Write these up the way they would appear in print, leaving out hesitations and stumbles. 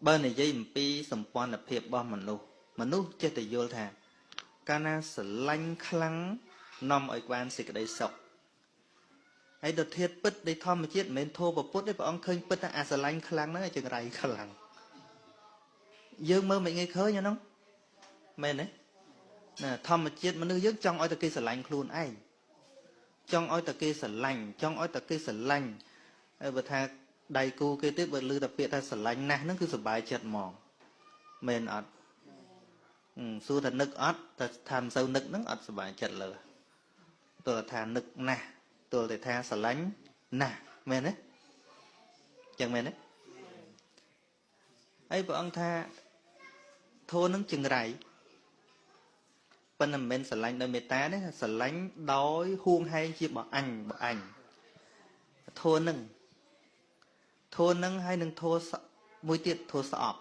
បើនិយាយអំពីសម្ព័ន្ធភាពរបស់មនុស្សចេះតែយល់ថាកាលណាស្រឡាញ់ខ្លាំងនាំឲ្យបានសេចក្តីសុខហើយទៅធាតុពិតនៃធម្មជាតិមិនមែនធម៌ពុទ្ធទេព្រះអង្គឃើញពិតថាអាស្រឡាញ់ខ្លាំងហ្នឹងឯងចង្រៃខ្លាំងយើងមើលមិនងាយឃើញអាហ្នឹងមែនទេណាធម្មជាតិមនុស្សយើងចង់ឲ្យតែគេស្រឡាញ់ខ្លួនឯងចង់ឲ្យតែគេស្រឡាញ់ចង់ឲ្យតែគេស្រឡាញ់ហើយបើថាដៃគូគេទៀតបើឮតែពាក្យថាស្រឡាញ់ណាស់ហ្នឹងគឺសុបាយចិត្តហ្មងមែនអត់សួរថានឹកអត់តែថាមិនសូវនឹកហ្នឹងអត់សុបាយចិត្តលើទោះថានឹកណាស់ទោះតែថាស្រឡាញ់ណាស់មែនទេចឹងមែនទេហើយព្រះអង្គថាធម៌នឹងចង្រៃប៉ុន្តែមិនមែនស្រឡាញ់ដោយមេត្តាទេស្រឡាញ់ដោយហួងហែងជាបងអញធម៌នឹងហើយនឹងធម៌មួយទៀតធម៌ស្អប់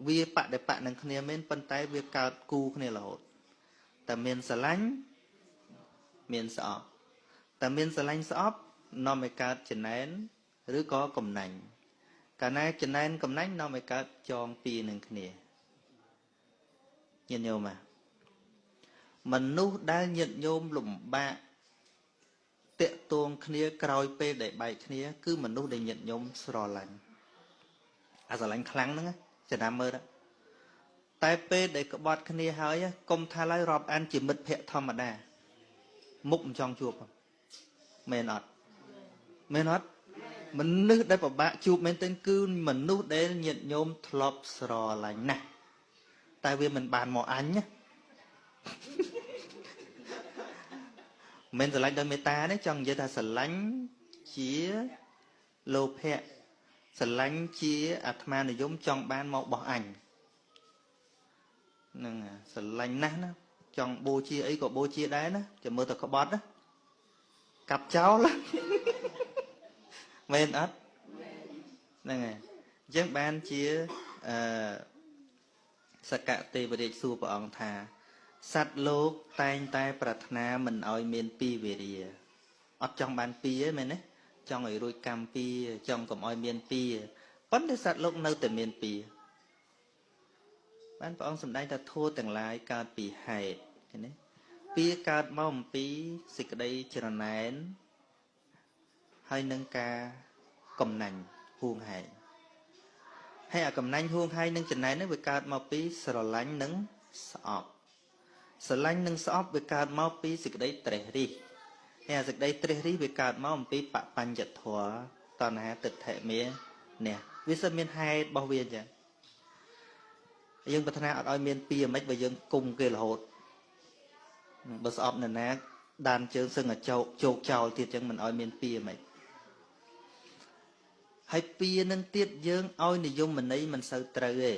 វាបដិបៈនឹងគ្នាមែនប៉ុន្តែវាកើតគូគ្នារហូតតែមានស្រឡាញ់មានស្អប់តែមានស្រឡាញ់ស្អប់នាំឲ្យកើតចំណែនឬក៏កំណាញ់កាលណាចំណែនកំណាញ់នាំឲ្យកើតចងពីនឹងគ្នាញាតិញោមមនុស្សដែលញាតិញោមលំបាកតាក់ទងគ្នាក្រោយពេលដែលបែកគ្នាគឺមនុស្សដែលញាតិញោមស្រឡាញ់អាស្រឡាញ់ខ្លាំងហ្នឹងចំណាំមើលតែពេលដែលក្បត់គ្នាហើយកុំថាឡើយរាប់អានជាមិត្តភក្តិធម្មតាមុខមិនចង់ជួបមែនអត់មនុស្សដែលពិបាកជួបមែនទែនគឺមនុស្សដែលញាតិញោមធ្លាប់ស្រឡាញ់ណាស់តែវាមិនបានមកអញណាមិនស្រឡាញ់ដោយមេត្តាទេចង់និយាយថាស្រឡាញ់ជាលោភៈស្រឡាញ់ជាអាត្មានិយមចង់បានមកបោះអញហ្នឹងស្រឡាញ់ណាស់ណាចង់បូជាអីក៏បូជាដែរណាចាំមើលតែក្បត់ណាកាប់ចោលមែនអត់ហ្នឹងហើយអញ្ចឹងបានជាសកទេវរាជសួរព្រះអង្គថាសត្វលោកតែងតែប្រាថ្នាមិនឲ្យមានពីរវេរាអត់ចង់បានពីរទេមែនទេចង់ឲ្យរួចកម្មពីរចង់កុំឲ្យមានពីរប៉ុន្តែសត្វលោកនៅតែមានពីរបានព្រះអង្គសម្ដែងថាធម៌ទាំងឡាយកើតពីហេតុឃើញទេពីរកើតមកអំពីសេចក្តីច្រណែនហើយនឹងការកំណាញ់ហួងហែងហើយអាកំណាញ់ហួងហែងនឹងចំណែននេះវាកើតមកពីស្រឡាញ់និងស្អប់ស្រឡាញ់និងស្អប់វាកើតមកពីសេចក្តីត្រេះរិះហើយអាសេចក្តីត្រេះរិះវាកើតមកអំពីបបញ្ញធម៌តណ្ហាទិដ្ឋិមានេះវាសិនមានហេតុរបស់វាអញ្ចឹងយើងប្រាថ្នាអត់ឲ្យមានពីរមិនបើយើងគុំគេរហូតបើស្អប់នរណាដានជើងសឹងឲ្យជោគចោលទៀតអញ្ចឹងមិនឲ្យមានពីរមិនហើយពីរនឹងទៀតយើងឲ្យនិយមន័យមិនសូវត្រូវទេ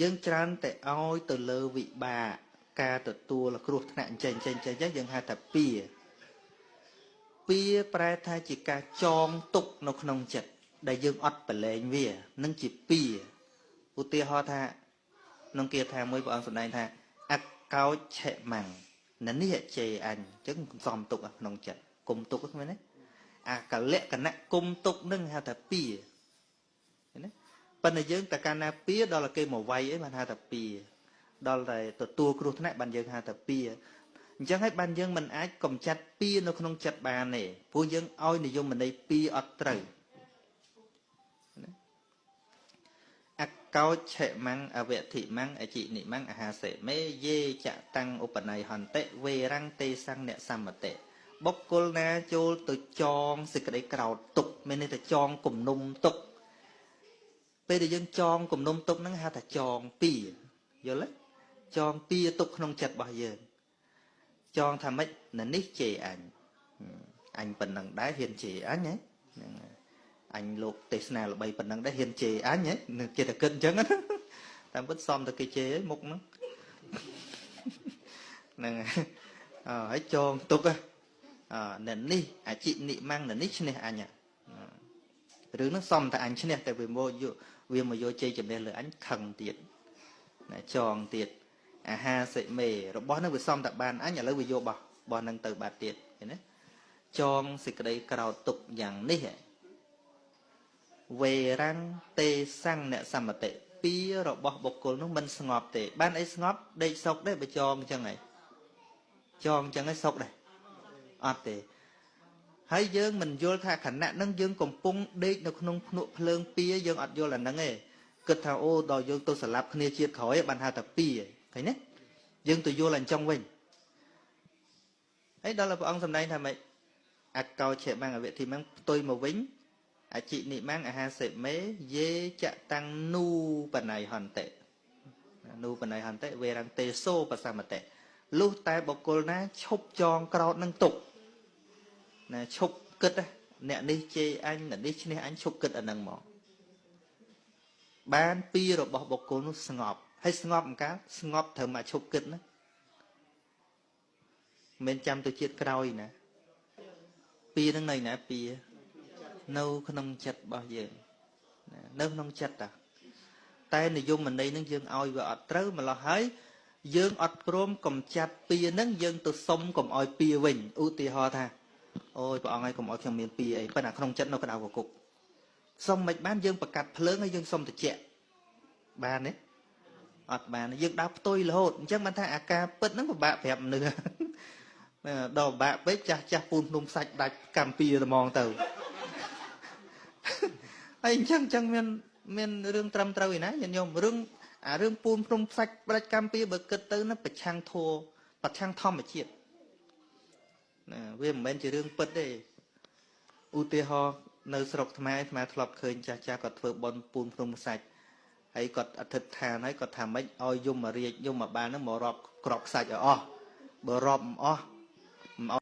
យើងច្រើនតែឲ្យទៅលើវិបាកការទទួលគ្រោះថ្នាក់ចេញយើងហៅថាពីរប្រែថាជាការចងទុកនៅក្នុងចិត្តដែលយើងអត់ប្រឡែងវានឹងជាពីរឧទាហរណ៍ថាក្នុងគាថាមួយព្រះអង្គសម្ដែងថាអកោចឆេម៉ាំងណនេះជេអញអញ្ចឹងសំទុកក្នុងចិត្តគុំទុកហ្នឹងមែនទេអាកលក្ខណៈគុំទុកនឹងហៅថាពីរឃើញទេប៉ុន្តែយើងតែកាលណាពីរដល់គេមកវាយអីបានហៅថាពីរដល់តែទទួលគ្រោះថ្នាក់បានយើងហៅថាពីរអញ្ចឹងហើយបានយើងមិនអាចកំចាត់ពីរនៅក្នុងចិត្តបានទេព្រោះយើងឲ្យនិយមន័យពីរអត់ត្រូវអកោចឆេម៉ាំងអវធិម៉ាំងអចិនិម៉ាំងអហាសេមេយេចតាំងឧបន័យហន្តិវេរੰទេសੰអ្នកសមតិបុគ្គលណាចូលទៅចងសេចក្តីក្រោតទុកមានន័យថាចងគំនុំទុកពេលដែលយើងចងគំនុំទុកហ្នឹងហៅថាចងពីរយល់ទេចងពីរទុកក្នុងចិត្តរបស់យើងចងថាម៉េចនេះជេរអញប៉ុណ្ណឹងដែរហ៊ានជេរអញហ៎ហ្នឹងអញលោកទេសនាល្បីប៉ុណ្ណឹងដែរហ៊ានជេរអញហ៎នឹងគេតែគិតអញ្ចឹងតាមពិតសមតែគេជេរមុខហ្នឹងហ្នឹងហើយចងទុកនេះអចិនិម៉ាំងនេះឈ្នះអញរឿងហ្នឹងសមតែអញឈ្នះតែវាមកយកជ័យជំនះលើអញខឹងទៀតណាចងទៀតអាហាសិមេរបស់ហ្នឹងវាសមតែបានអញឥឡូវវាយករបស់ហ្នឹងទៅបាត់ទៀតឃើញទេចងសេចក្តីក្រោតទុកយ៉ាងនេះ វេរាំងទេសੰងអ្នកសមតិពីរបស់បុគ្គលនោះមិនស្ងប់ទេបានអីស្ងប់ដេកសុកដែរបើចងអញ្ចឹងហីចងអញ្ចឹងហីសុកដែរអត់ទេហើយយើងមិនយល់ថាខណៈនឹងយើងកំពុងដេកនៅក្នុងភ្នក់ភ្លើងពីយើងអត់យល់អាហ្នឹងទេគិតថាអូដល់យើងទៅស្លាប់គ្នាជាតិក្រោយបានហៅថាពីឃើញទេយើងទៅយល់អញ្ចឹងវិញហើយដល់ព្រះអង្គសម្ដែងថាម៉េចអកោឆេបាំងអវិធិមាំងផ្ទុយមកវិញអជិនិមាំងអាហាសេមេយេចតាំងនូបណៃហន្តិនូបណៃហន្តិវេរੰងទេសោបសមតិលុះតែបុគ្គលណាឈប់ចងក្រោតនឹងទុកណាឈប់គិតអ្នកនេះជេរអញអ្នកនេះឈ្នះអញឈប់គិតអានឹងមកបានពីរបស់បុគ្គលនោះស្ងប់ហើយស្ងប់ម្កាលស្ងប់ត្រឹមតែឈប់គិតណាមិនចាំទៅជាតិក្រោយណាពីនឹងនៅណាពីនៅក្នុងចិត្តរបស់យើងនៅក្នុងចិត្តតែនិយមន័យនឹងយើងឲ្យវាអត់ត្រូវម្ល៉េះហើយយើងអត់ព្រមកំចាត់ពីនឹងយើងទៅសុំកុំឲ្យពីវិញឧទាហរណ៍ថាអូយព្រះអង្គឲ្យកុំឲ្យខ្ញុំមានពីអីប៉ុន្តែក្នុងចិត្តនៅក្តៅកគុកសុំមិនបានយើងប្រកាត់ភ្លើងហើយយើងសុំតិចបានទេអត់បានយើងដើរផ្ទុយរហូតអញ្ចឹងបានថាអាការពិតហ្នឹងពិបាកប្រាប់មនុស្សដល់ពិបាកពេកចាស់ពូនភ្នំសាច់ដាច់កម្មពីត្មងទៅហើយអញ្ចឹងមានរឿងត្រឹមត្រូវឯណាញាតិញោមរឿងពូនភ្នំសាច់ដាច់កម្មពីបើគិតទៅណាប្រឆាំងធัวប្រឆាំងធម្មជាតិណាវាមិនមែនជារឿងពិតទេឧទាហរណ៍នៅស្រុកខ្មែរធ្លាប់ឃើញចាស់គាត់ធ្វើបន់ពូនភ្នំសាច់ហើយគាត់អធិដ្ឋានហើយគាត់ថាម៉េចឲ្យយមរាជយមបាលហ្នឹងមករាប់ក្របខ្សាច់ឲ្យអស់បើរាប់មិនអស់